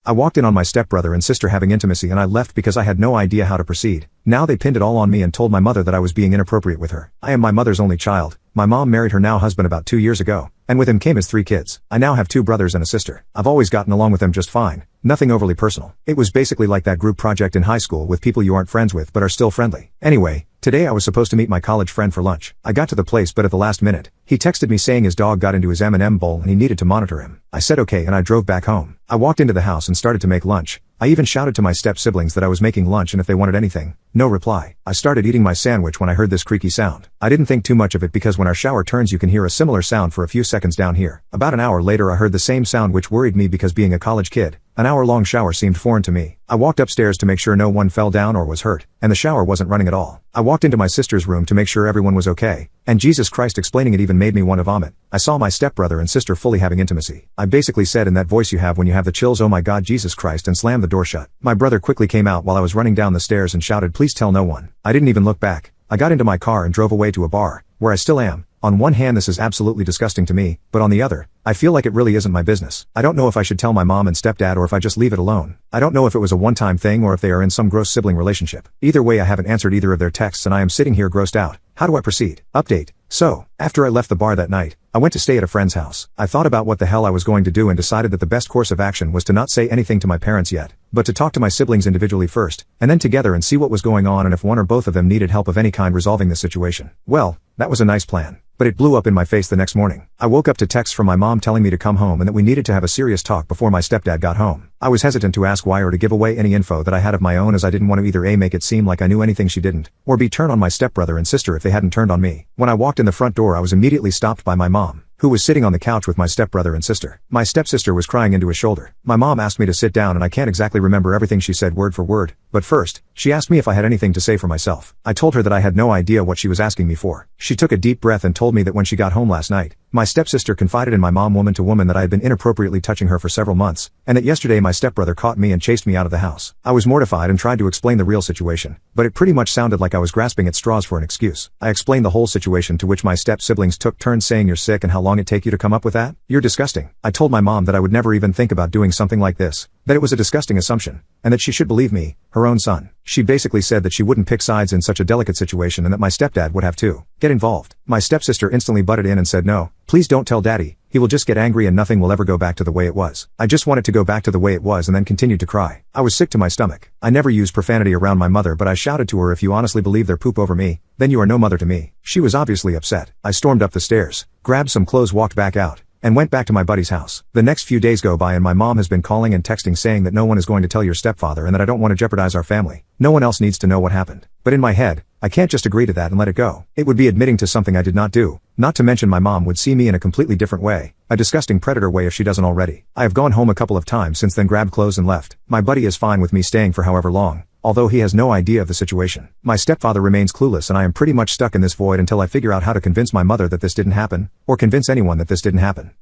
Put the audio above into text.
I walked in on my stepbrother and sister having intimacy and I left because I had no idea how to proceed. Now they pinned it all on me and told my mother that I was being inappropriate with her. I am my mother's only child. My mom married her now husband about 2 years ago, and with him came his 3 kids. I now have 2 brothers and a sister. I've always gotten along with them just fine. Nothing overly personal. It was basically like that group project in high school with people you aren't friends with but are still friendly. Anyway, today I was supposed to meet my college friend for lunch. I got to the place but at the last minute, he texted me saying his dog got into his M&M bowl and he needed to monitor him. I said okay and I drove back home. I walked into the house and started to make lunch. I even shouted to my step-siblings that I was making lunch and if they wanted anything. No reply. I started eating my sandwich when I heard this creaky sound. I didn't think too much of it because when our shower turns you can hear a similar sound for a few seconds down here. About an hour later I heard the same sound which worried me because being a college kid, an hour-long shower seemed foreign to me. I walked upstairs to make sure no one fell down or was hurt, and the shower wasn't running at all. I walked into my sister's room to make sure everyone was okay, and Jesus Christ, explaining it even made me want to vomit. I saw my stepbrother and sister fully having intimacy. I basically said in that voice you have when you have the chills, "Oh my God, Jesus Christ," and slammed the door shut. My brother quickly came out while I was running down the stairs and shouted, "Please tell no one." I didn't even look back. I got into my car and drove away to a bar, where I still am. On one hand this is absolutely disgusting to me, but on the other, I feel like it really isn't my business. I don't know if I should tell my mom and stepdad or if I just leave it alone. I don't know if it was a one-time thing or if they are in some gross sibling relationship. Either way I haven't answered either of their texts and I am sitting here grossed out. How do I proceed? Update. So, after I left the bar that night, I went to stay at a friend's house. I thought about what the hell I was going to do and decided that the best course of action was to not say anything to my parents yet, but to talk to my siblings individually first, and then together and see what was going on and if one or both of them needed help of any kind resolving the situation. Well, that was a nice plan. But it blew up in my face the next morning. I woke up to texts from my mom telling me to come home and that we needed to have a serious talk before my stepdad got home. I was hesitant to ask why or to give away any info that I had of my own as I didn't want to either A, make it seem like I knew anything she didn't, or B, turn on my stepbrother and sister if they hadn't turned on me. When I walked in the front door I was immediately stopped by my mom, who was sitting on the couch with my stepbrother and sister. My stepsister was crying into his shoulder. My mom asked me to sit down and I can't exactly remember everything she said word for word, but first, she asked me if I had anything to say for myself. I told her that I had no idea what she was asking me for. She took a deep breath and told me that when she got home last night, my stepsister confided in my mom woman to woman that I had been inappropriately touching her for several months, and that yesterday my stepbrother caught me and chased me out of the house. I was mortified and tried to explain the real situation, but it pretty much sounded like I was grasping at straws for an excuse. I explained the whole situation, to which my step-siblings took turns saying, "You're sick and how long it take you to come up with that? You're disgusting." I told my mom that I would never even think about doing something like this, that it was a disgusting assumption, and that she should believe me, her own son. She basically said that she wouldn't pick sides in such a delicate situation and that my stepdad would have to get involved. My stepsister instantly butted in and said, "No, please don't tell daddy. He will just get angry and nothing will ever go back to the way it was." I just wanted to go back to the way it was and then continued to cry. I was sick to my stomach. I never used profanity around my mother, but I shouted to her, "If you honestly believe their poop over me, then you are no mother to me." She was obviously upset. I stormed up the stairs, grabbed some clothes, walked back out, and went back to my buddy's house. The next few days go by and my mom has been calling and texting saying that no one is going to tell your stepfather and that I don't want to jeopardize our family. No one else needs to know what happened. But in my head, I can't just agree to that and let it go. It would be admitting to something I did not do. Not to mention my mom would see me in a completely different way. A disgusting predator way if she doesn't already. I have gone home a couple of times since then, grabbed clothes and left. My buddy is fine with me staying for however long, although he has no idea of the situation. My stepfather remains clueless and I am pretty much stuck in this void until I figure out how to convince my mother that this didn't happen, or convince anyone that this didn't happen.